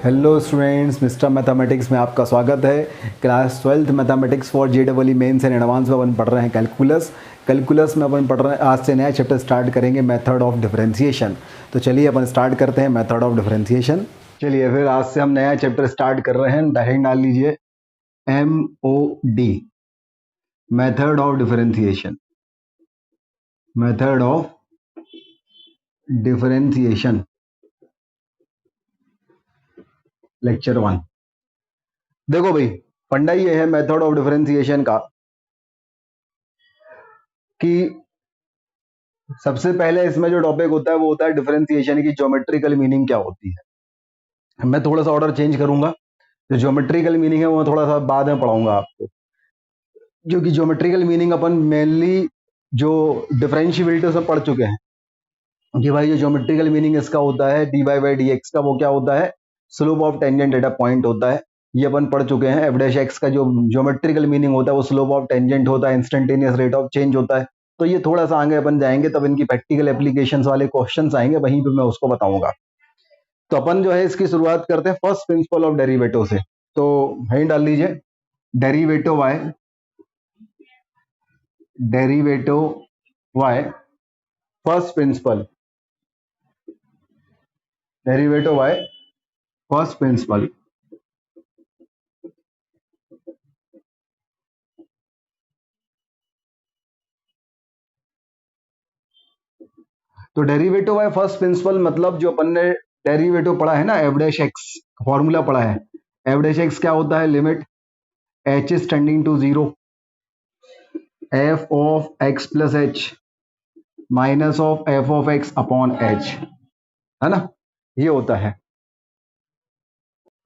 Hello students, mister mathematics में आपका स्वागत है। Class 12th mathematics for JEE mains and advance में अपन पढ़ रहे हैं कैलकुलस में अपन पढ़ रहे हैं। आज से नया चैप्टर स्टार्ट करेंगे, मेथड ऑफ डिफरेंशिएशन। तो चलिए अपन स्टार्ट करते हैं मेथड ऑफ डिफरेंशिएशन। चलिए फिर आज से हम नया चैप्टर स्टार्ट कर रहे हैं। हेडिंग डाल लीजिए MOD, method of differentiation. Method of differentiation lecture 1। देखो भाई, फंडा ये है मेथड ऑफ डिफरेंशिएशन का कि सबसे पहले इसमें जो टॉपिक होता है वो होता है डिफरेंशिएशन की ज्योमेट्रिकल मीनिंग क्या होती है। मैं थोड़ा सा ऑर्डर चेंज करूंगा। जो ज्योमेट्रिकल मीनिंग है वो थोड़ा सा बाद में पढ़ाऊंगा आपको, क्योंकि ज्योमेट्रिकल मीनिंग अपन मेनली जो डिफरेंशिएबिलिटी से पढ़ चुके हैं कि भाई जो ज्योमेट्रिकल मीनिंग इसका होता है dy/dx का, वो क्या होता है, slope of tangent at a point होता है। ये अपन पढ़ चुके हैं। f' का जो ज्योमेट्रिकल मीनिंग होता है वो स्लोप ऑफ टेंजेंट होता है, इंस्टेंटेनियस रेट ऑफ चेंज होता है। तो ये थोड़ा सा आगे अपन जाएंगे तब इनकी प्रैक्टिकल एप्लीकेशंस वाले क्वेश्चंस आएंगे, वहीं पे मैं उसको बताऊंगा। तो अपन जो है इसकी शुरुआत करते हैं फर्स्ट प्रिंसिपल ऑफ डेरिवेटिव से। तो हेडिंग डाल लीजिए derivative y first principle. Derivative y first principle. तो डेरिवेटिव है फर्स्ट प्रिंसिपल, मतलब जो अपन ने डेरिवेटिव पढ़ा है ना, f'(x) फॉर्मूला पढ़ा है। f'(x) क्या होता है, limit h is tending to 0 f of x plus h minus of f of x upon h, है ना, ये होता है।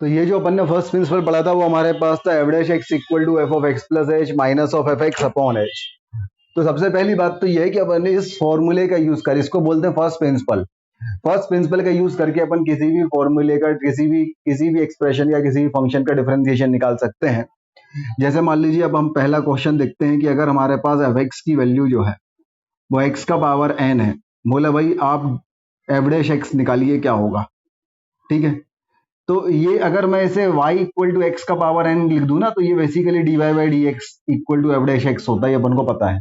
तो ये जो अपन ने फर्स्ट प्रिंसिपल पढ़ा था वो हमारे पास था f'(x) equal to f of x plus h minus of f(x) upon h। तो सबसे पहली बात तो ये है कि अपन ने इस फॉर्मूले का यूज कर, इसको बोलते हैं फर्स्ट प्रिंसिपल। फर्स्ट प्रिंसिपल का यूज करके अपन किसी भी फॉर्मूले का, किसी भी एक्सप्रेशन या किसी भी फंक्शन का डिफरेंशिएशन निकाल सकते हैं। जैसे मान लीजिए अब हम पहला क्वेश्चन देखते हैं कि अगर हमारे पास f(x) की वैल्यू जो है वो x का पावर n है। बोला भाई आप f'(x) निकालिए क्या होगा, ठीक है। तो ये अगर मैं इसे y इक्वल टू x का पावर n लिख दूं ना, तो ये basically dy/dx equal to f'(x) होता है, ये अपन को पता है।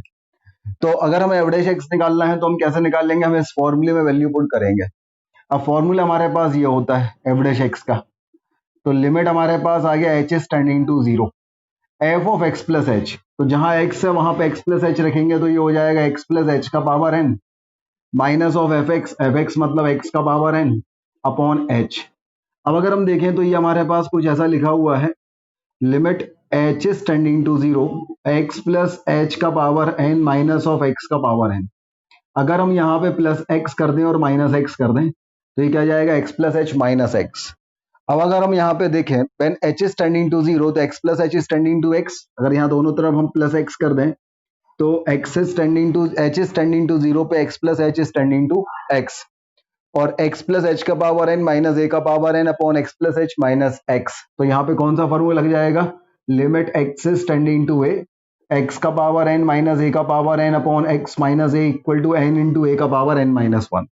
तो अगर हमें f'(x) निकालना है तो हम कैसे निकाल लेंगे, हम इस फॉर्मूले में वैल्यू पुट करेंगे। अब फॉर्मूला हमारे पास ये होता है f'(x) का। तो लिमिट हमारे पास आ गया h is tending to 0 f of x plus h। तो जहां x है वहां पे x प्लस h रखेंगे तो ये हो जाएगा x प्लस h का power n minus of f(x) मतलब x का पावर n अपॉन h। अब अगर हम देखें तो ये हमारे पास कुछ ऐसा लिखा हुआ है, limit h is tending to 0 x plus h का power n minus of x का पावर n। अगर हम यहाँ पे प्लस x कर दें और माइनस x कर दें तो ये क्या जाएगा, x plus h minus x। अब अगर हम यहाँ पे देखें when h is tending to 0 तो x plus h is tending to x। अगर यहाँ दोनों तरफ हम प्लस x कर दें तो h is tending to 0 पे x plus h is tending to x, और x प्लस h का पावर n माइनस a का power n upon x plus h minus x। तो यहाँ पे कौन सा फॉर्मूला लग जाएगा, limit x is tending to a x का पावर n माइनस a का power n upon x minus a equal to n into a का पावर n माइनस 1।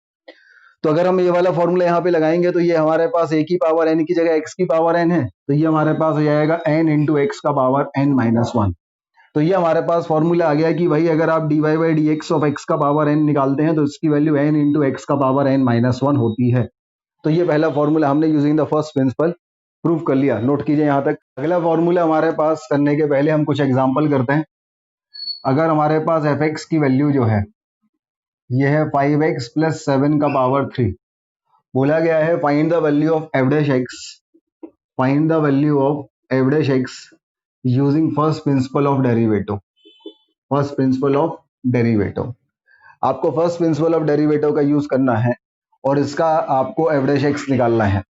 तो अगर हम ये वाला फॉर्मूला यहाँ पे लगाएंगे तो ये हमारे पास a की पावर n की जगह x की पावर n है, तो ये हमारे पास हो जाएगा n इंटू x का पावर n माइनस 1। तो ये हमारे पास फॉर्मूला आ गया कि भाई अगर आप dy/dx ऑफ x का पावर n निकालते हैं तो इसकी वैल्यू n इंटू x का पावर n माइनस 1 होती है। तो ये पहला फॉर्मूला हमने using the first principal prove कर लिया। नोट कीजिए यहाँ तक। अगला फॉर्मूला हमारे पास करने के पहले हम कुछ एग्जाम्पल करते हैं। अगर हमारे पास f(x) की वैल्यू जो है ये है 5x प्लस 7 का पावर 3। बोला गया है find the value of f'(x), find the value of f'(x) using first principle of derivative. First principle of derivative, आपको फर्स्ट प्रिंसिपल ऑफ डेरिवेटिव का यूज करना है और इसका आपको f'(x) निकालना है।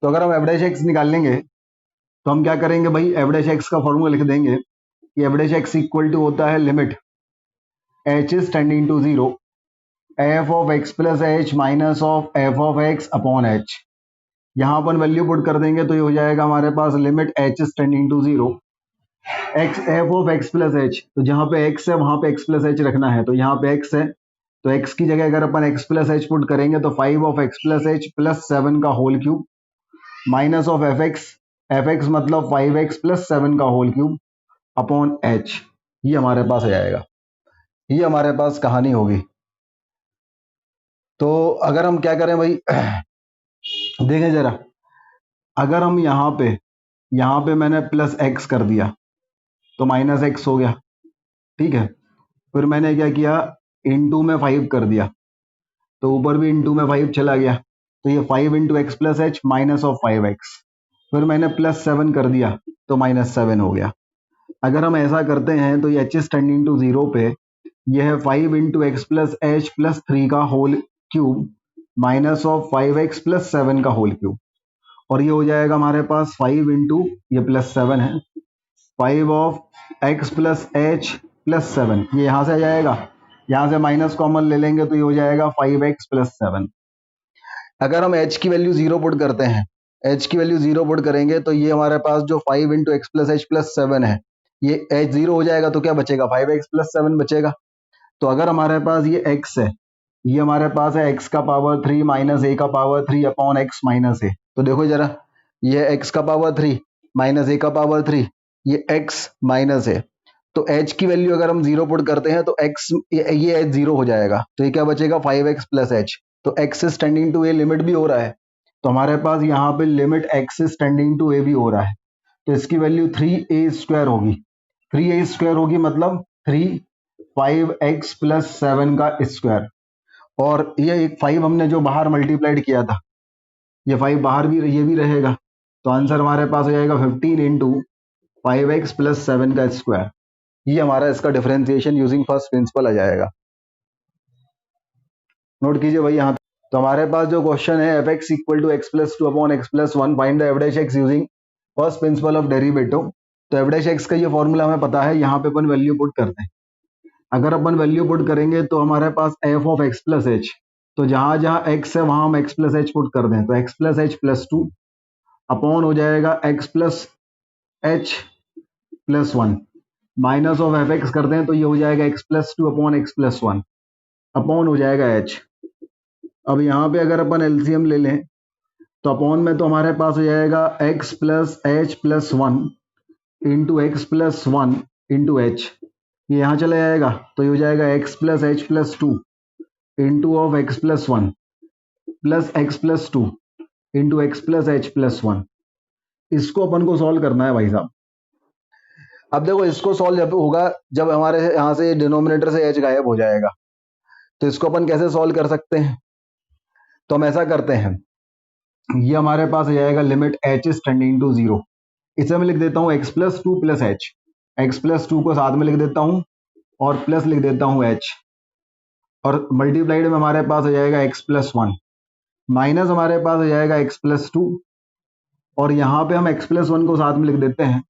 तो अगर हम f'(x) निकाल लेंगे तो हम क्या करेंगे भाई, f'(x) का फॉर्मूला लिख देंगे कि f'(x) इक्वल टू होता है limit h is tending to 0 f of x plus h minus of f of x upon h। यहाँ अपन वैल्यू पुट कर देंगे तो ये हो जाएगा हमारे पास limit h is tending to 0 x f of x plus h। तो जहाँ पे x है वहां पे x प्लस h रखना है, तो यहाँ पे x है तो x की जगह अगर अपन x प्लस h पुट करेंगे तो 5 of x plus h plus 7 का whole cube minus of f x मतलब 5x प्लस 7 का होल क्यूब अपॉन h, ये हमारे पास आ जाएगा। ये हमारे पास कहानी होगी। तो अगर हम क्या करें भाई देखें जरा, अगर हम यहाँ पे मैंने प्लस x कर दिया तो माइनस x हो गया, ठीक है। फिर मैंने क्या किया, इनटू में 5 कर दिया तो ऊपर भी इनटू में 5 चला गया, तो ये 5 into x plus H minus of 5x। फिर मैंने प्लस 7 कर दिया तो माइनस 7 हो गया। अगर हम ऐसा करते हैं तो ये h is tending to zero पे ये है 5 into x plus H plus 3 का whole cube minus of 5x plus 7 का होल क्यूब, और ये हो जाएगा हमारे पास 5 इंटू ये प्लस 7 है 5 of x plus H plus 7, ये यहाँ से आ जाएगा, यहाँ से माइनस कॉमन ले लेंगे तो ये हो जाएगा 5x प्लस 7। अगर हम h की वैल्यू जीरो पुट करते हैं, h की वैल्यू जीरो पुट करेंगे तो ये हमारे पास जो 5 into x plus H plus 7 है ये h जीरो हो जाएगा तो क्या बचेगा, 5x प्लस 7 बचेगा। तो अगर हमारे पास ये x है, ये हमारे पास है x का पावर 3 माइनस a का power 3 upon x minus a। तो देखो जरा, ये x का पावर 3 माइनस a का पावर 3, ये x माइनस a। तो h की वैल्यू अगर हम जीरो पुट करते हैं तो x ये h जीरो हो जाएगा, तो ये क्या बचेगा 5x प्लस h। तो x is tending to a limit भी हो रहा है, तो हमारे पास यहाँ पे limit x is tending to a भी हो रहा है, तो इसकी वैल्यू 3a स्क्वायर होगी। 3a स्क्वायर होगी मतलब 3 5x प्लस 7 का स्क्वायर, और ये एक 5 हमने जो बाहर मल्टीप्लाइड किया था ये 5 बाहर भी ये भी रहेगा, तो आंसर हमारे पास हो जाएगा 15 इंटू 5x प्लस 7 का स्क्वायर। ये हमारा इसका डिफरेंशिएशन यूजिंग फर्स्ट प्रिंसिपल आ जाएगा। नोट कीजिए भाई यहाँ पे। तो हमारे पास जो क्वेश्चन है f x equal to x plus two upon x plus one find the f dash x using first principle of derivative. तो एफ डैश एक्स का ये फॉर्मूला हमें पता है, यहाँ पे अपन वैल्यू पुट करते हैं। अगर अपन वैल्यू पुट करेंगे तो हमारे पास F of x plus H, तो जहां जहां एक्स है वहां हम एक्स प्लस एच पुट कर दें, तो x plus H plus two upon हो जाएगा x plus H plus one, minus of f x करते हैं तो ये हो जाएगा x plus two upon x plus one upon हो जाएगा एच। अब यहाँ पे अगर अपन एलसीएम ले लें तो अपॉन में तो हमारे पास हो जाएगा x plus H plus one into x plus one into H, ये यहाँ चला जाएगा तो ये हो जाएगा x plus H plus two into of x plus one plus x plus two into x plus H plus one. इसको अपन को सॉल्व करना है भाई साहब। अब देखो इसको सॉल्व जब होगा जब हमारे यहाँ से डिनोमिनेटर से एच गायब हो जाएगा, तो इसको अपन कैसे सॉल्व कर सकते हैं, तो हम ऐसा करते हैं, ये हमारे पास आ जाएगा limit H is tending to zero, इसे मैं लिख देता हूँ x plus two plus h, x plus two को साथ में लिख देता हूँ और प्लस लिख देता हूँ एच, और मल्टीप्लाइड में हमारे पास आ जाएगा एक्स प्लस वन माइनस हमारे पास आ जाएगा एक्स प्लस टू, और यहाँ पे हम एक्स प्लस वन को साथ में लिख देते हैं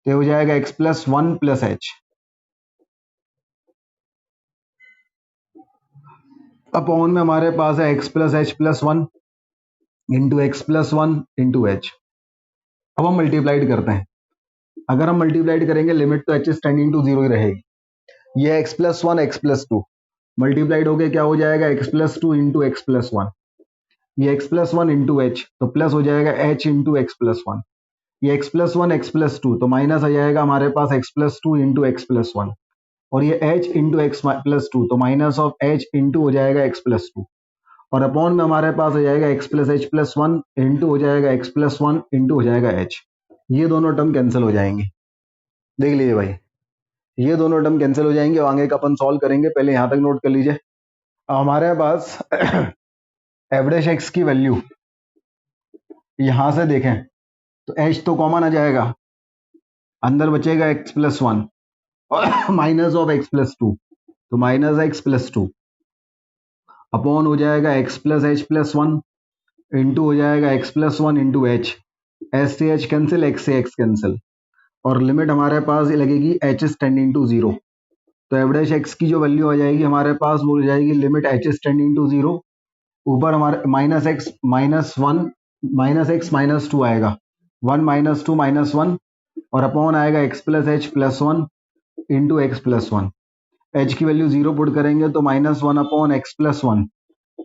तो हो जाएगा x plus one plus h upon में हमारे पास है x plus H plus one into x plus one into H. अब हम मल्टीप्लाइड करते हैं, अगर हम मल्टीप्लाइड करेंगे लिमिट तो H is tending to zero ही रहेगी, ये X plus one X plus two multiplied होके क्या हो जाएगा x plus two into x plus one, ये X plus one into H तो प्लस हो जाएगा H into x plus one, ये X plus one X plus two तो माइनस आ जाएगा हमारे पास X plus two into x plus one, और ये H into x plus two तो माइनस ऑफ एच इंटू हो जाएगा एक्स प्लस टू, और अपॉन में हमारे पास आ जाएगा x plus H plus one into हो जाएगा एक्स प्लस वन इंटू हो जाएगा एच। ये दोनों टर्म कैंसिल हो जाएंगे, देख लीजिए भाई ये दोनों टर्म कैंसिल हो जाएंगे, आगे का अपन सॉल्व करेंगे, पहले यहां तक नोट कर लीजिए। अब हमारे पास एफ डैश एक्स की वैल्यू यहां से देखें तो एच तो कॉमन आ जाएगा, अंदर बचेगा एक्स प्लस वन और minus of x plus two तो minus X plus two upon हो जाएगा x plus H plus one into हो जाएगा x plus one into H, H से एच कैंसिल एक्स से एक्स कैंसिल, और लिमिट हमारे पास लगेगी H is tending to zero, तो एफ डैश एक्स की जो वैल्यू आ जाएगी हमारे पास वो हो जाएगी limit H is tending to zero, ऊपर हमारे minus x minus one minus x minus two आएगा, one minus two minus one, और अपॉन आएगा X plus H plus one into x plus one, H की वैल्यू जीरो पुट करेंगे तो minus one upon x plus one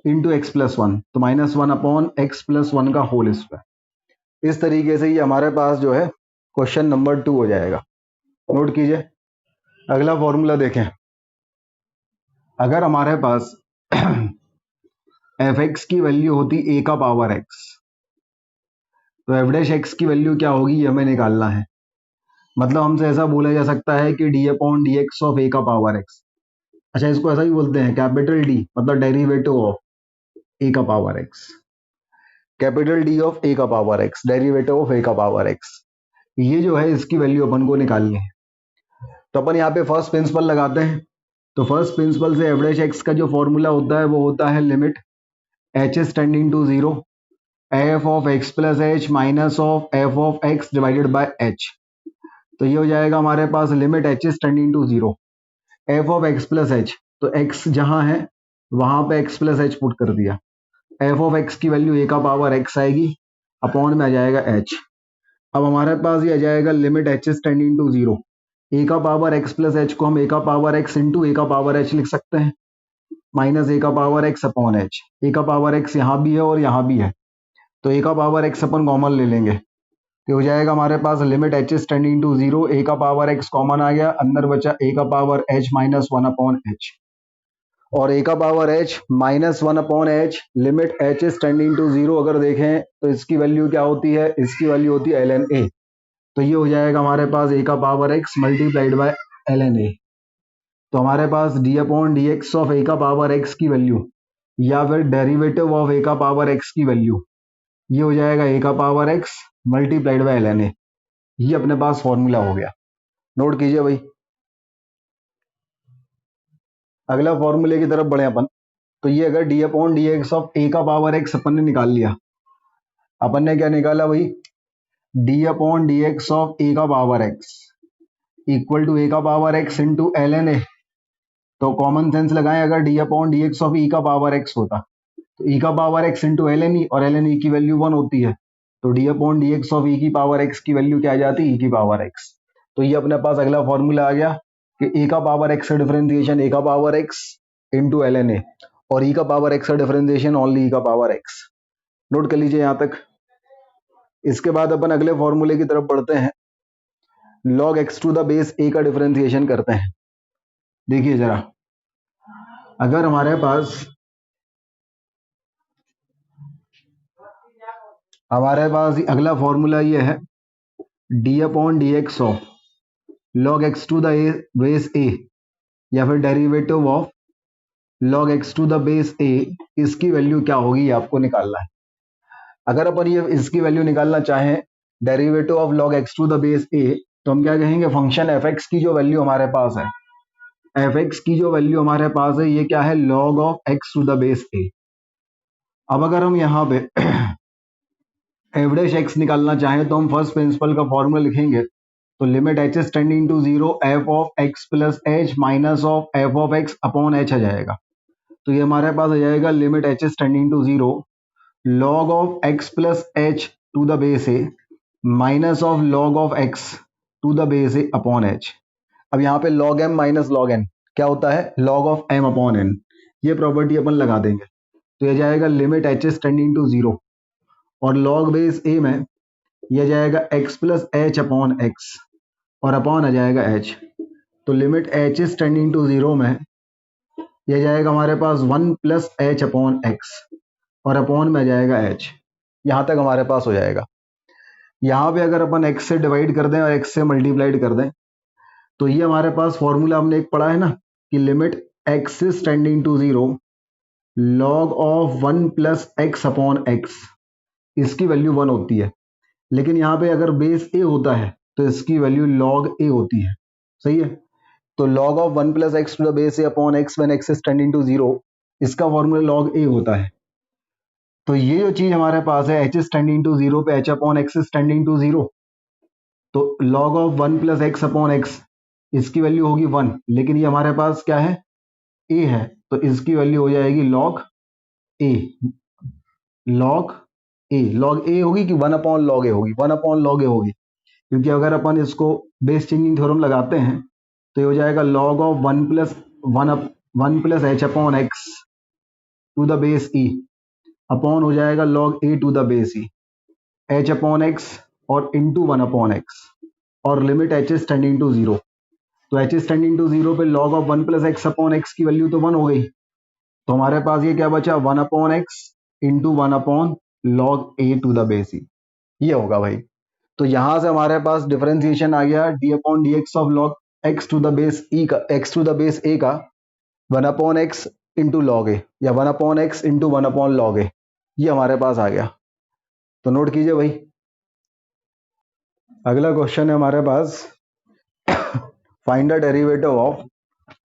into x plus one, तो minus one upon x plus one का whole square. इस तरीके से ये हमारे पास जो है क्वेश्चन नंबर 2 हो जाएगा। नोट कीजिए। अगला फॉर्मूला देखें। अगर हमारे पास एफ एक्स की वैल्यू होती ए का पावर एक्स, तो एफ डैश एक्स की वैल्यू क्या होगी ये हमें निकालना है। मतलब हमसे ऐसा बोला जा सकता है कि D upon D x of A का पावर एक्स। अच्छा, इसको ऐसा भी बोलते हैं कैपिटल डी, मतलब डेरिवेटिव ऑफ ए का power X. Capital D of A का power X, derivative of A का पावर एक्स, ये जो है इसकी वैल्यू अपन को निकालनी है। तो अपन यहाँ पे फर्स्ट प्रिंसिपल लगाते हैं। तो फर्स्ट प्रिंसिपल से एफ डैश एक्स का जो फॉर्मूला होता है वो होता है limit H is tending to zero F of x plus H minus of F of X divided by H. तो ये हो जाएगा हमारे पास limit H is tending to zero F of x plus H. तो एक्स जहां है वहां पे एक्स प्लस एच पुट कर दिया। एफ ऑफ एक्स की वैल्यू ए का पावर एक्स आएगी, अपॉन में आ जाएगा एच। अब हमारे पास ये आ जाएगा limit H is tending to zero. A का पावर एक्स प्लस एच को हम ए का पावर एक्स इंटू ए का पावर एच लिख सकते हैं, माइनस ए का पावर एक्स अपॉन एच। ए का पावर एक्स यहाँ भी है और यहाँ भी है, तो ए का पावर एक्स अपन कॉमन ले लेंगे। तो हो जाएगा हमारे पास limit H is tending to zero, A का पावर एक्स कॉमन आ गया, अंदर बचा ए का power h minus one upon h. और ए का power h minus one upon h, limit H is tending to zero अगर देखें तो इसकी वैल्यू क्या होती है, इसकी वैल्यू होती है एल एन ए। तो ये हो जाएगा हमारे पास ए का power x multiplied by L N A. तो हमारे पास D upon D x of A का पावर एक्स की वैल्यू या फिर डेरिवेटिव ऑफ ए का पावर एक्स की वैल्यू, ये हो जाएगा ए का power x multiplied by L N a. ये अपने पास फॉर्मूला हो गया। नोट कीजिए भाई। अगला फॉर्मूले की तरफ बढ़े अपन। तो ये अगर D upon D x of A का पावर एक्स अपन ने निकाल लिया। अपन ने क्या निकाला भाई, D upon D x of A का power X equal to A का power x into L N A. तो कॉमन सेंस लगाएं, अगर D upon D x of ई का पावर एक्स होता तो ई का power x into L N E, और एल एन ई की वैल्यू वन होती है। तो d upon D x of e की पावर एक्स की वैल्यू क्या आ जाती, ई की पावर एक्स। तो ये अपने पास अगला फॉर्मूला आ गया कि ए का पावर एक्स का डिफरेंशिएशन ए का power x into L N a, और ई का पावर एक्स का डिफरेंशिएशन ओनली ई का पावर एक्स। नोट कर लीजिए यहाँ तक। इसके बाद अपन अगले फॉर्मूले की तरफ बढ़ते हैं। Log x to the base a का डिफरेंशिएशन करते हैं। देखिए जरा, अगर हमारे पास अगला फॉर्मूला ये है d upon D x of log x to the base a, या फिर derivative of log x to the base a, इसकी वैल्यू क्या होगी आपको निकालना है। अगर अपन ये इसकी वैल्यू निकालना चाहें derivative of log x to the base a, तो हम क्या कहेंगे, फंक्शन एफ एक्स की जो वैल्यू हमारे पास है, एफ एक्स की जो वैल्यू हमारे पास है ये क्या है, log of x to the base a. अब अगर हम यहाँ पे एफ डैश एक्स निकालना चाहें तो हम फर्स्ट प्रिंसिपल का फॉर्मूला लिखेंगे। तो limit H is tending to zero F of x plus H minus of F of x upon h आ जाएगा। तो ये हमारे पास आ जाएगा limit H is tending to zero log of x plus h to the base a minus of log of x to the base a upon h. अब यहाँ पे log m minus log n क्या होता है, log of M upon n. ये property अपन लगा देंगे। तो ये जाएगा limit H is tending to zero, और लॉग बेस ए में यह जाएगा x plus h upon x, और अपॉन आ जाएगा एच। तो limit H is tending to zero में यह जाएगा हमारे पास one plus h upon x, और अपॉन में आ जाएगा एच। यहां तक हमारे पास हो जाएगा। यहाँ पे अगर अपन एक्स से डिवाइड कर दें और एक्स से मल्टीप्लाइड कर दें, तो ये हमारे पास फॉर्मूला हमने एक पढ़ा है ना कि limit x is tending to zero log of one plus x upon x, इसकी वैल्यू वन होती है। लेकिन यहाँ पे अगर बेस ए होता है तो इसकी वैल्यू लॉग ए होती है। सही है। तो log of one plus x to the base a upon x when x is tending to zero, इसका फॉर्मूला लॉग ए होता है। तो ये जो चीज हमारे पास है h is tending to zero पे h upon x is tending to zero, तो log of one plus x upon x, इसकी वैल्यू होगी वन, लेकिन ये हमारे पास क्या है, ए है, तो इसकी वैल्यू हो जाएगी लॉग ए। लॉग ए होगी कि वन अपॉन लॉग ए होगी, वन अपॉन लॉग ए होगी, क्योंकि अगर अपन इसको बेस चेंजिंग थ्योरम लगाते हैं तो ये हो जाएगा log of one plus h upon x to the base e, upon हो जाएगा log a to the base e. H upon x और इंटू वन अपॉन एक्स और limit H is tending to zero. तो H is tending to zero पे log of one plus x upon x की value तो one हो गई। तो हमारे पास ये क्या बचा, one upon x into one upon log a to the base e, ये होगा भाई। तो यहां से हमारे पास डिफरेंशिएशन आ गया d upon D x of log x to the base e का, x to the base a का one upon x into log a या one upon x into one upon log a, ये हमारे पास आ गया। तो नोट कीजिए भाई। अगला क्वेश्चन है हमारे पास, फाइंड द डेरिवेटिव ऑफ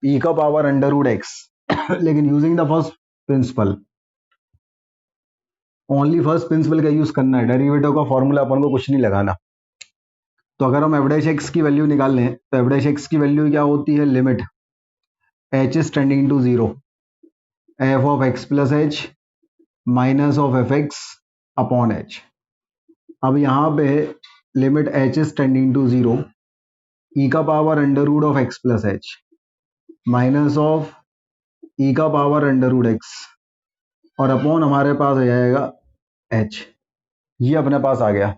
ई का पावर अंडर रूट एक्स लेकिन using the first principal, only first principle का यूज करना है, डेरिवेटिव का फॉर्मूला अपन को कुछ नहीं लगाना। तो अगर हम एफ डैश एक्स की वैल्यू निकाल लें तो एफ डैश एक्स की वैल्यू क्या होती है, limit H is tending to zero F of x plus H minus of f x upon h. अब यहाँ पे limit H is tending to zero e का power under root of x plus H minus of ई का power under root x और upon हमारे पास आ जाएगा एच, ये अपने पास आ गया।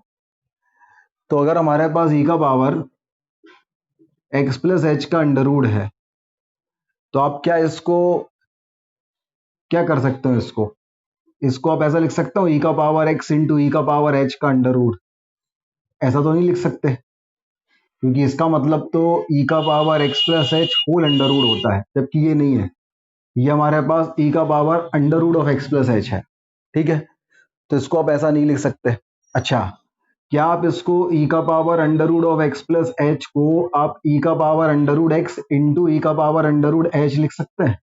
तो अगर हमारे पास ई का पावर एक्स प्लस एच का अंडर रूट है तो आप क्या इसको क्या कर सकते हो, इसको आप ऐसा लिख सकते हो ई का पावर एक्स इंटू ई का पावर एच का अंडर रूट, ऐसा तो नहीं लिख सकते क्योंकि इसका मतलब तो ई का power x plus h whole under root होता है, जबकि ये नहीं है, ये हमारे पास ई का power under root of x plus h है। ठीक है, तो इसको आप ऐसा नहीं लिख सकते। अच्छा, क्या आप इसको ई का power under root of x plus h को आप ई का power under root x into e का पावर अंडर रूट एच लिख सकते हैं?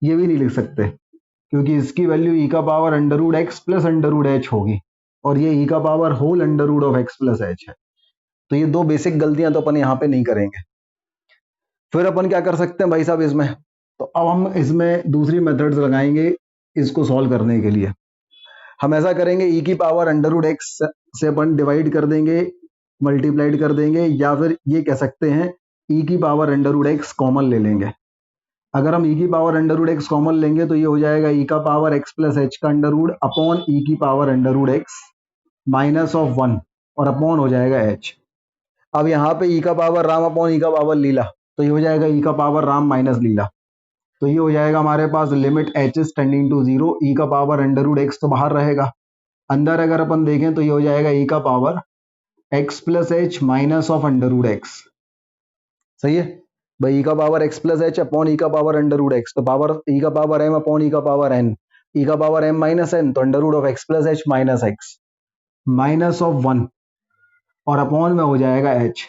ये भी नहीं लिख सकते क्योंकि इसकी वैल्यू ई का power under root x plus under root h होगी और ये ई का power whole under root of x plus h है। तो ये दो बेसिक गलतियां तो अपन यहाँ पे नहीं करेंगे। फिर अपन क्या कर सकते हैं भाई साहब इसमें, तो अब हम इसमें दूसरी मेथड्स लगाएंगे इसको सॉल्व करने के लिए। हम ऐसा करेंगे, ई की पावर अंडर रूट एक्स से अपन डिवाइड कर देंगे, मल्टीप्लाइड कर देंगे, या फिर ये कह सकते हैं ई की power under root x common ले लेंगे। अगर हम ई की power under root x common लेंगे तो ये हो जाएगा ई का पावर एक्स प्लस एच का अंडर रूट अपॉन ई की power under root x minus of one और अपॉन हो जाएगा एच। अब यहाँ पे ई का पावर राम अपॉन ई का पावर लीला, तो ये हो जाएगा ई का पावर राम माइनस लीला। तो ये हो जाएगा हमारे पास limit H is tending to zero, e का पावर अंडर रूट एक्स तो बाहर रहेगा, अंदर अगर अपन देखें तो ये हो जाएगा ई का power x plus H minus of under root x. सही है भाई, ई का power x plus h upon e का पावर अंडर रूट एक्स, तो पावर ई का पावर एम अपॉन ई का पावर एन, ई का पावर एम माइनस एन, तो under root of x plus H minus x minus of one और upon में हो जाएगा एच।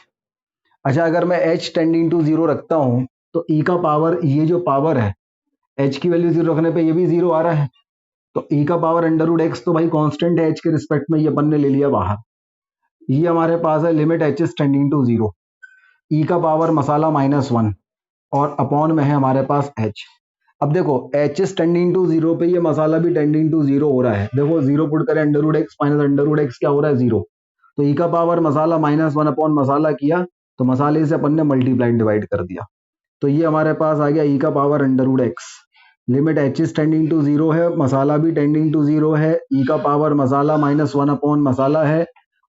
अच्छा, अगर मैं एच टेंडिंग टू जीरो रखता हूं तो ई का पावर, ये जो पावर है एच की वैल्यू जीरो रखने पे ये भी जीरो आ रहा है, तो ई का पावर अंडर रूट एक्स तो भाई कांस्टेंट है एच के रिस्पेक्ट में, ये अपन ने ले लिया बाहर। ये हमारे पास है limit H is tending to zero, e का पावर मसाला माइनस वन और अपॉन में है हमारे पास एच। अब देखो h is tending to zero पे ये मसाला भी टेंडिंग टू जीरो हो रहा है, देखो जीरो पुट करें under root x minus under root x क्या हो रहा है, जीरो। तो ई का पावर मसाला माइनस वन अपॉन मसाला किया तो मसाले से अपन ने मल्टीप्लाइड डिवाइड कर दिया, तो ये हमारे पास आ गया ई का power under root x. Limit H is tending to zero है, मसाला भी टेंडिंग टू जीरो है, ई का पावर मसाला माइनस वन अपॉन मसाला है,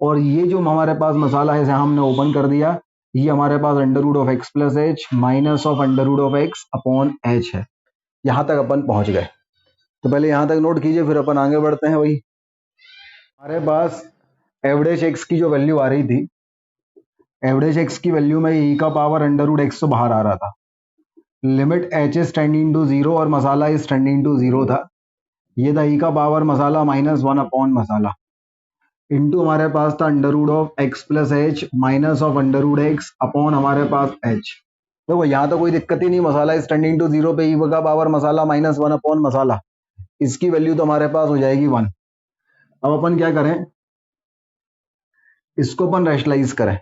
और ये जो हमारे पास मसाला है इसे हमने ओपन कर दिया, ये हमारे पास under root of x plus H minus of under root of x upon h है। यहां तक अपन पहुंच गए, तो पहले यहां तक नोट कीजिए फिर अपन आगे बढ़ते हैं। वही हमारे पास एवरेज एक्स की जो वैल्यू आ रही थी, एवरेज एक्स की वैल्यू में ई का पावर अंडर रूट एक्स तो बाहर आ रहा था, limit H is tending to zero और मसाला इज टेंडिंग टू जीरो था, ये था ई का पावर मसाला माइनस वन अपॉन मसाला इंटू हमारे पास था under root of x plus H minus of under root x upon हमारे पास एच। देखो यहाँ तो कोई दिक्कत ही नहीं, मसाला इज टेंडिंग टू जीरो पे ई का पावर मसाला माइनस वन अपॉन मसाला, इसकी वैल्यू तो हमारे पास हो जाएगी वन। अब अपन क्या करें, इसको अपन रैशनलाइज करें,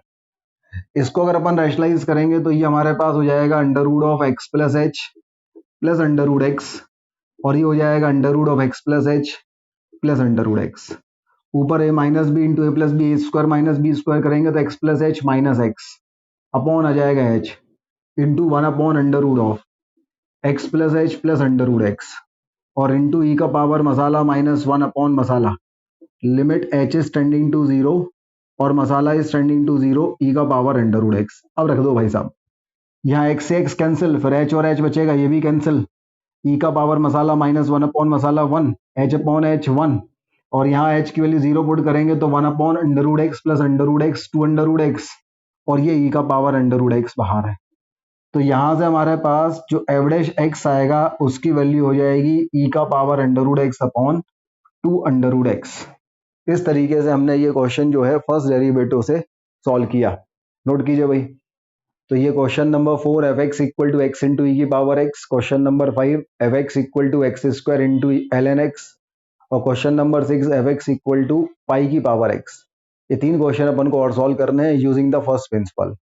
इसको अगर अपन रैशनलाइज करेंगे तो ये हमारे पास हो जाएगा under root of x plus H plus under root x, और ये हो जाएगा under root of x plus H plus under root x, ऊपर a minus b into a plus b, a square minus b square करेंगे तो x plus H minus x upon आ जाएगा H into one upon under root of x plus H plus under root x और into e का power मसाला minus one upon मसाला, limit H is tending to zero और मसाला is tending to zero e का power under root x. अब रख दो भाई साहब, यहाँ एक्स से एक्स कैंसिल, फिर एच और एच बचेगा, ये भी कैंसिल, ई का पावर मसाला माइनस वन अपॉन मसाला one, h upon h one, और यहाँ एच की वैल्यू जीरो पुट करेंगे तो one upon under root x plus under root x two under root x, और ये ई का पावर अंडर रूट एक्स बाहर है। तो यहाँ से हमारे पास जो एवरेज एक्स आएगा उसकी वैल्यू हो जाएगी ई का power under root x upon two under root x. इस तरीके से हमने ये क्वेश्चन जो है फर्स्ट डेरिवेटिव से सॉल्व किया। नोट कीजिए भाई। तो ये question number 4 f x equal to x into e की power x, question number 5 f x equal to x square into L n x, और question number 6 f x equal to pi की power x. ये तीन question अपन को और solve करने हैं using the first principal.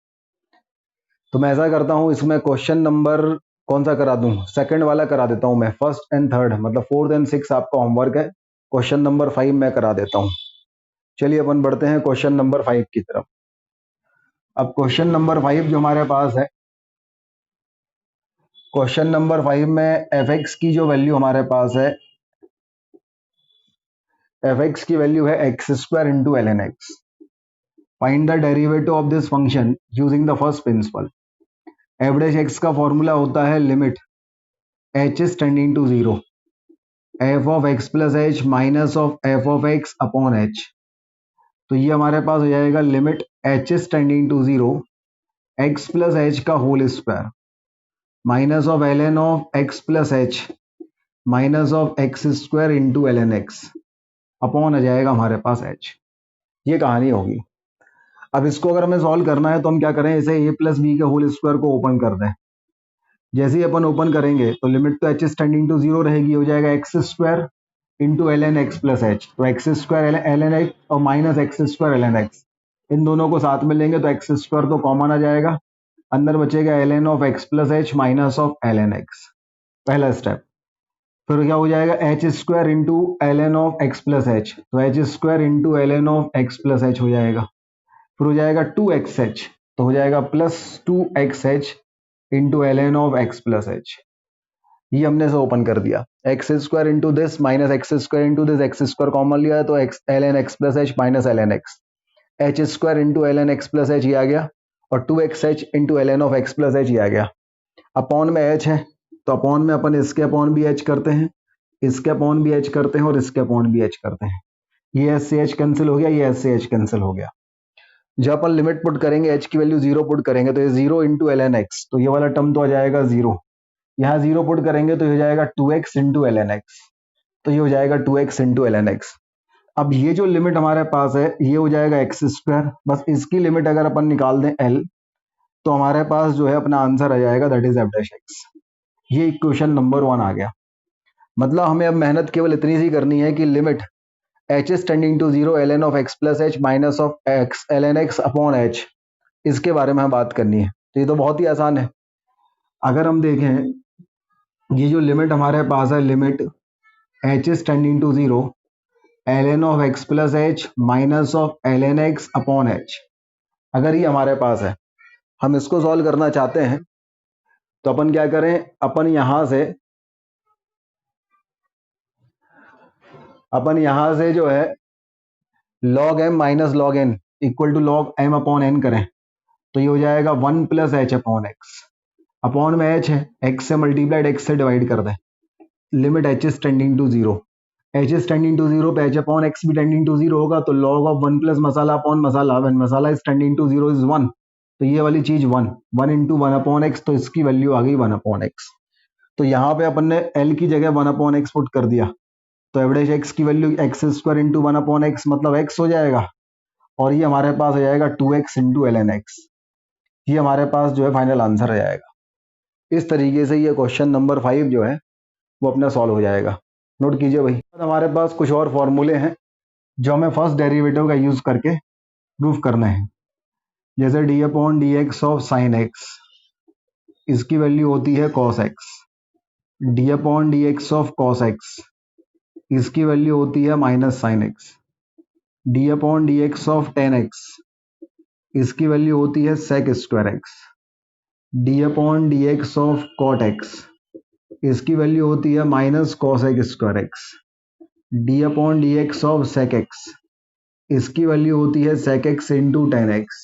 तो मैं ऐसा करता हूँ, इसमें क्वेश्चन नंबर कौन सा करा दूं, सेकंड वाला करा देता हूँ मैं, फर्स्ट एंड थर्ड मतलब फोर्थ एंड सिक्स आपका होमवर्क है, क्वेश्चन नंबर 5 मैं करा देता हूँ। चलिए अपन बढ़ते हैं क्वेश्चन नंबर 5 की तरफ। अब क्वेश्चन नंबर 5 जो हमारे पास है, क्वेश्चन नंबर 5 में एफ एक्स की जो वैल्यू हमारे पास है, एफ एक्स की वैल्यू है x square into L n x. Find the derivative of this function using the first principle. Average x का फॉर्मूला होता है limit H is tending to zero, F of x plus H minus of F of x upon h. तो ये हमारे पास हो जाएगा limit H is tending to zero, x plus h का whole square minus of l n of x plus H minus of x square into L n x upon आ जाएगा हमारे पास एच। ये कहानी होगी। अब इसको अगर हमें सॉल्व करना है तो हम क्या करें, इसे ए प्लस बी के होल स्क्वायर को ओपन कर दें। जैसे ही अपन ओपन करेंगे तो लिमिट तो H is tending to zero रहेगी, हो जाएगा x square into L n x plus H. तो x square l n x और minus x square l n x, इन दोनों को साथ में लेंगे तो एक्स स्क्वायर तो कॉमन आ जाएगा, अंदर बचेगा l n of x plus H minus of l n x, पहला स्टेप। फिर क्या हो जाएगा, h square into L n of x plus H, तो h square into L n of x plus h हो जाएगा। फिर हो जाएगा टू एक्स एच, तो हो जाएगा plus two x h into L n of x plus h. ये हमने से ओपन कर दिया, x square into this minus x square into this, x square common लिया है तो x l n x plus H minus l n x, h square into L n x plus h ये आ गया, और two x h into L n of x plus h ये आ गया। अपॉन में एच है तो अपॉन में अपन इसके अपॉन भी एच करते हैं, इसके अपॉन भी एच करते हैं और इसके अपॉन भी एच करते हैं। ये एच से एच कैंसिल हो गया, ये एच से एच कैंसिल हो गया। जब अपन लिमिट पुट करेंगे एच की वैल्यू जीरो पुट करेंगे तो ये zero into L n x, तो ये वाला टर्म तो आ जाएगा जीरो। यहाँ जीरो पुट करेंगे तो ये हो जाएगा two x into L n x, तो ये हो जाएगा two x into L n x. अब ये जो लिमिट हमारे पास है ये हो जाएगा एक्स स्क्वायर, बस इसकी लिमिट अगर अपन निकाल दें एल तो हमारे पास जो है अपना आंसर आ जाएगा, that is F dash x. ये इक्वेशन नंबर 1 आ गया। मतलब हमें अब मेहनत केवल इतनी सी करनी है कि limit H is tending to zero l n of x plus H minus of x l n x upon h, इसके बारे में हमें बात करनी है। तो ये तो बहुत ही आसान है। अगर हम देखें ये जो लिमिट हमारे पास है, limit H is tending to zero l n of x plus H minus of l n x upon h, अगर ये हमारे पास है, हम इसको सॉल्व करना चाहते हैं तो अपन क्या करें, अपन यहां से जो है log m minus log n equal to log m upon n करें तो ये हो जाएगा one plus h upon x. Upon में एच है, एक्स से मल्टीप्लाइड एक्स से डिवाइड कर दें, limit H is tending to zero, h is tending to zero पे एच अपॉन एक्स भी टेंडिंग टू जीरो होगा, तो लॉग ऑफ वन प्लस मसाला अपॉन मसाला, व्हेन मसाला is tending to zero is one, तो ये वाली चीज one, one into one upon x, तो इसकी वैल्यू आ गई वन अपॉन एक्स। तो यहाँ पे अपन ने एल की जगह वन अपॉन एक्स पुट कर दिया, तो एवरेज एक्स की value x square into one upon x मतलब एक्स हो जाएगा, और ये हमारे पास आ जाएगा two x into L n x. ये हमारे पास जो है फाइनल आंसर आ जाएगा। इस तरीके से ये क्वेश्चन नंबर 5 जो है वो अपना सॉल्व हो जाएगा। नोट कीजिए भाई। हमारे पास कुछ और फॉर्मूले हैं जो हमें फर्स्ट डेरिवेटिव का यूज करके प्रूफ करना है। जैसे d upon D x of sine x, इसकी वैल्यू होती है cos x. D upon D x of cos x, इसकी वैल्यू होती है minus sine x. D upon D x of tan x, इसकी वैल्यू होती है sec square x. D upon D x of cot x, इसकी value होती है minus cos x square x. D upon D x of sec x, इसकी value होती है sec x into tan x,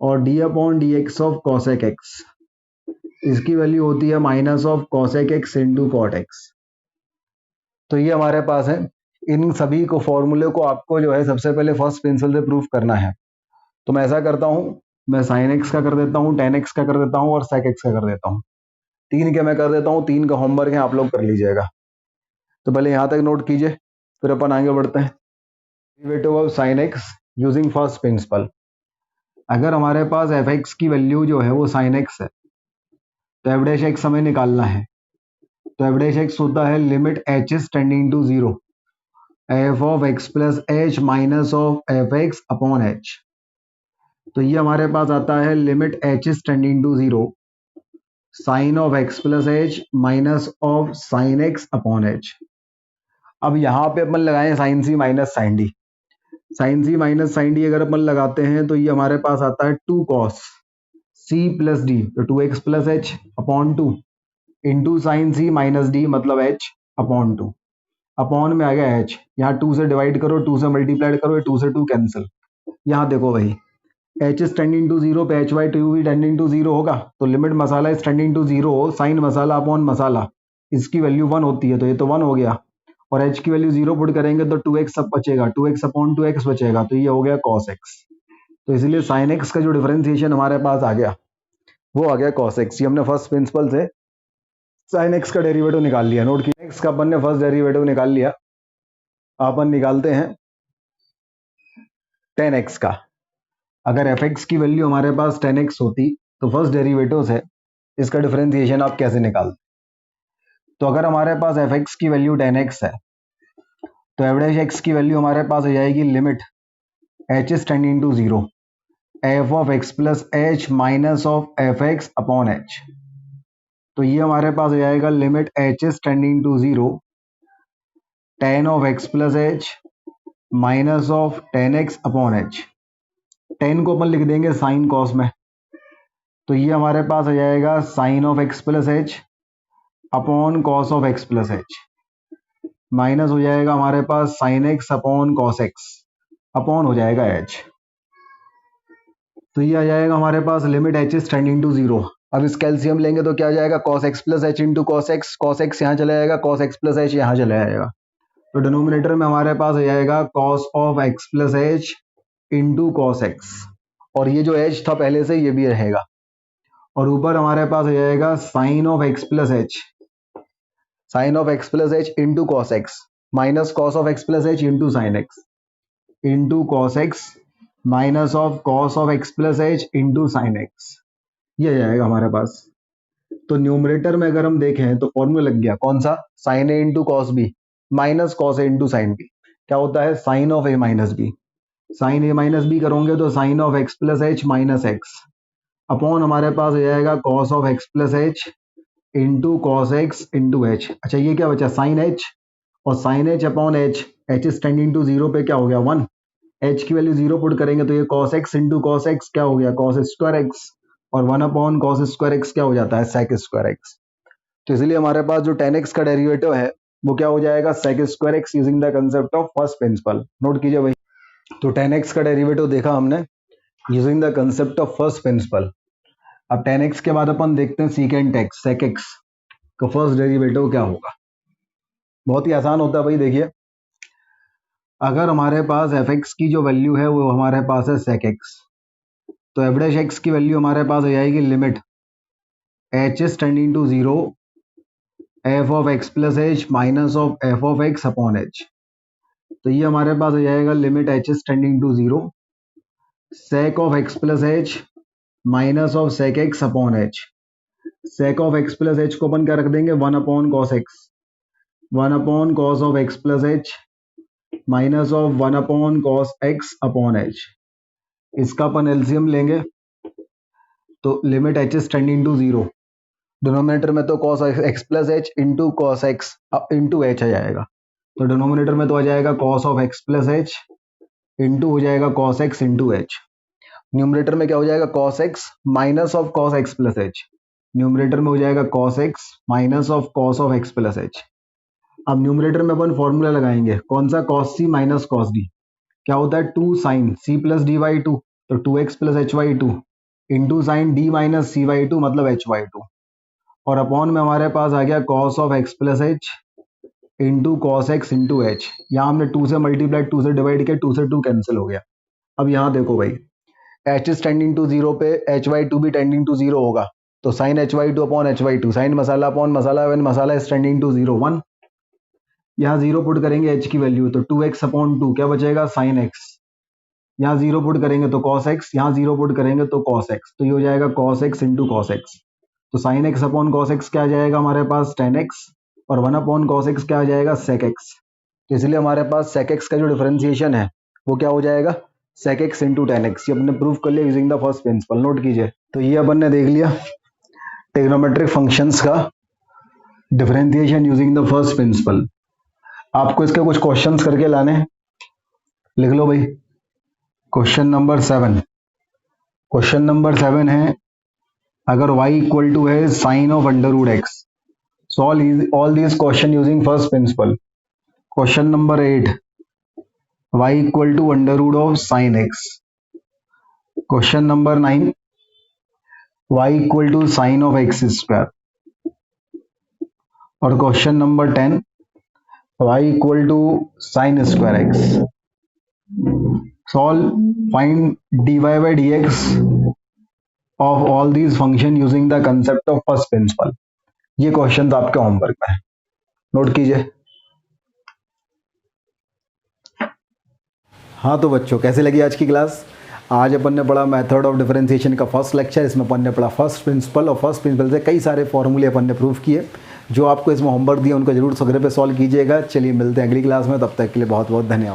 और d upon D x of cosec x, इसकी value होती है minus of cosec x into cot x. तो ये हमारे पास है। इन सभी को फॉर्मूले को आपको जो है सबसे पहले फर्स्ट प्रिंसिपल से प्रूफ करना है। तो मैं ऐसा करता हूँ, मैं साइन एक्स का कर देता हूँ, टेन एक्स का कर देता हूँ और सेक एक्स का कर देता हूँ। तीन के मैं कर देता हूँ, तीन का होमवर्क है, आप लोग कर लीजिएगा। तो पहले यहाँ तक नोट कीजिए, फिर अपन आगे बढ़ते हैं। Derivative of sine x using first principal. अगर हमारे पास एफ एक्स की वैल्यू जो है वो साइन एक्स है, तो एफ डैश एक्स हमें निकालना है। तो एफ डैश एक्स होता है limit H is tending to zero, F of x plus H minus of f x upon h. तो ये हमारे पास आता है limit H is tending to zero, sine of x plus H minus of sine x upon h. अब यहाँ पे अपन लगाएं sine c minus sine d. Sine c minus sine d अगर अपन लगाते हैं तो ये हमारे पास आता है two cos c plus d, तो two x plus h upon two into sine c minus d मतलब एच अपॉन टू। अपॉन में आ गया एच, यहाँ टू से डिवाइड करो, टू से मल्टीप्लाई करो, टू से टू कैंसिल। यहाँ देखो भाई h is tending to zero पे एच बाई टू भी टेंडिंग टू जीरो होगा, तो लिमिट मसाला is tending to zero, sine मसाला अपॉन मसाला, इसकी वैल्यू वन होती है, तो ये तो वन हो गया। और एच की वैल्यू जीरो पुट करेंगे तो टू एक्स सब बचेगा, two x upon two x बचेगा, तो ये हो गया कॉस एक्स। तो इसलिए साइन एक्स का जो डिफरेंशिएशन हमारे पास आ गया वो आ गया कॉस एक्स। ये हमने फर्स्ट प्रिंसिपल से साइन एक्स का डेरिवेटिव निकाल लिया। नोट की एक्स का अपन ने फर्स्ट डेरिवेटिव निकाल लिया। अपन निकालते हैं टेन एक्स का। अगर एफ एक्स की वैल्यू हमारे पास टेन एक्स होती तो फर्स्ट डेरिवेटिव से इसका डिफरेंशिएशन आप कैसे निकालते? तो अगर हमारे पास एफ एक्स की वैल्यू टेन एक्स है तो एफ डैश एक्स की वैल्यू हमारे पास हो जाएगी limit H is tending to zero, F of x plus H minus of f x upon h. तो ये हमारे पास हो जाएगा limit H is tending to zero, tan of x plus H minus of tan x upon h. Tan को अपन लिख देंगे साइन कॉस में, तो ये हमारे पास आ जाएगा sine of x plus h upon cos of x plus H, minus हो जाएगा हमारे पास sine x upon cos x, upon हो जाएगा एच। तो ये आ जाएगा हमारे पास limit H is tending to zero. अब इस कैल्सियम लेंगे तो क्या आ जाएगा cos x plus h into cos x यहाँ चला जाएगा, कॉस एक्स प्लस एच यहाँ चला जाएगा। तो डिनोमिनेटर में हमारे पास आ जाएगा cos of x plus h into cos x, और ये जो एच था पहले से ये भी रहेगा। और ऊपर हमारे पास आ जाएगा sine of x plus h, sine of x plus h into cos x minus cos of x plus h into sine x into cos x minus of cos of x plus h into sine x, ये आ जाएगा हमारे पास। तो numerator में अगर हम देखें तो फॉर्मूला लग गया कौन सा, sine a into cos b minus cos a into sine b. क्या होता है sine of a minus b, sine a minus b करोगे तो sine of x plus H minus x upon हमारे पास आ जाएगा cos of x plus h into cos x into h. अच्छा ये क्या बचा साइन एच, और sine h upon h, h is tending to zero पे क्या हो गया वन, एच की वैल्यू जीरो पुट करेंगे तो ये cos x into cos x क्या हो गया कॉस स्क्वायर एक्स, और one upon cos square x क्या हो जाता है सेक स्क्वायर एक्स। तो इसलिए हमारे पास जो टेन एक्स का डेरिवेटिव है वो क्या हो जाएगा sec square x using the concept of first principle. Note कीजिए भाई। तो टेन एक्स का डेरिवेटिव देखा हमने using the concept of first principle. अब टेन एक्स के बाद अपन देखते हैं सीकेंट एक्स, सेक एक्स का फर्स्ट डेरिवेटिव क्या होगा। बहुत ही आसान होता है भाई। देखिए अगर हमारे पास एफ एक्स की जो वैल्यू है वो हमारे पास है सेक एक्स, तो एफ डैश एक्स की वैल्यू हमारे पास हो जाएगी limit H is tending to zero, F of x plus H minus of F of x upon h. तो ये हमारे पास हो जाएगा limit H is tending to zero, sec of x plus H minus of sec x upon h. Sec of x plus h को अपन क्या रख देंगे one upon cos x, one upon cos of x plus H minus of one upon cos x upon h. इसका अपन LCM लेंगे तो limit H is tending to zero, denominator में तो cos x plus h into cos x into h आ जाएगा, तो denominator में तो आ जाएगा cos of x plus h into हो जाएगा cos x into h. Numerator में क्या हो जाएगा cos x minus of cos x plus h, numerator में हो जाएगा cos x minus of cos of x plus h. अब न्यूमरेटर में अपन फॉर्मूला लगाएंगे, कौन सा, cos c minus cos d, क्या होता है 2 sin c plus d by two, तो 2x plus h by two into sine d minus c by two मतलब एच वाई टू, और अपॉन में हमारे पास आ गया cos of x plus h into cos x into H. यहाँ हमने 2 से मल्टीप्लाई 2 से डिवाइड किया, 2 से 2 कैंसिल हो गया। अब यहाँ देखो भाई, h is tending to zero पे एच वाई टू भी टेंडिंग टू जीरो होगा, तो sine h by two upon h by two, sine मसाला अपॉन मसाला व्हेन मसाला इज टेंडिंग टू जीरो 1। यहाँ जीरो पुट करेंगे एच की वैल्यू, तो 2x अपॉन 2 क्या बचेगा, साइन एक्स। यहाँ जीरो पुट करेंगे तो कॉस एक्स, यहाँ जीरो पुट करेंगे तो कॉस एक्स, तो ये हो जाएगा cos x into cos x. तो sine x upon cos x क्या आ जाएगा हमारे पास, टेन एक्स, और 1 अपॉन कॉस एक्स क्या आ जाएगा, सेक एक्स। तो इसलिए हमारे पास सेक एक्स का जो डिफरेंशिएशन है वो क्या हो जाएगा, sec x into tan x. ये अपने प्रूफ कर लिया using the first principle, note कीजिए। तो ये अपन ने देख लिया ट्रिग्नोमेट्रिक फंक्शंस का differentiation using the first principle. आपको इसके कुछ क्वेश्चंस करके लाने, लिख लो भाई। क्वेश्चन नंबर 7, क्वेश्चन नंबर 7 है, अगर y इक्वल टू है sine of under root x, solve all this question using first principle. Question number 8, y equal to under root of sine x. Question number 9, y equal to sine of x square. और question number 10, y equal to sine square x. Solve, find dy by dx of all these function using the concept of first principle। ये question आपके homework में है, note कीजिए। हाँ तो बच्चों, कैसे लगी आज की क्लास? आज अपन ने पढ़ा मेथड ऑफ डिफरेंशिएशन का फर्स्ट लेक्चर। इसमें अपन ने पढ़ा फर्स्ट प्रिंसिपल, और फर्स्ट प्रिंसिपल से कई सारे फॉर्मूले अपन ने प्रूव किए। जो आपको इसमें होमवर्क दिया उनको जरूर सगरे पे सॉल्व कीजिएगा। चलिए मिलते हैं अगली क्लास में, तब तक के लिए बहुत बहुत धन्यवाद।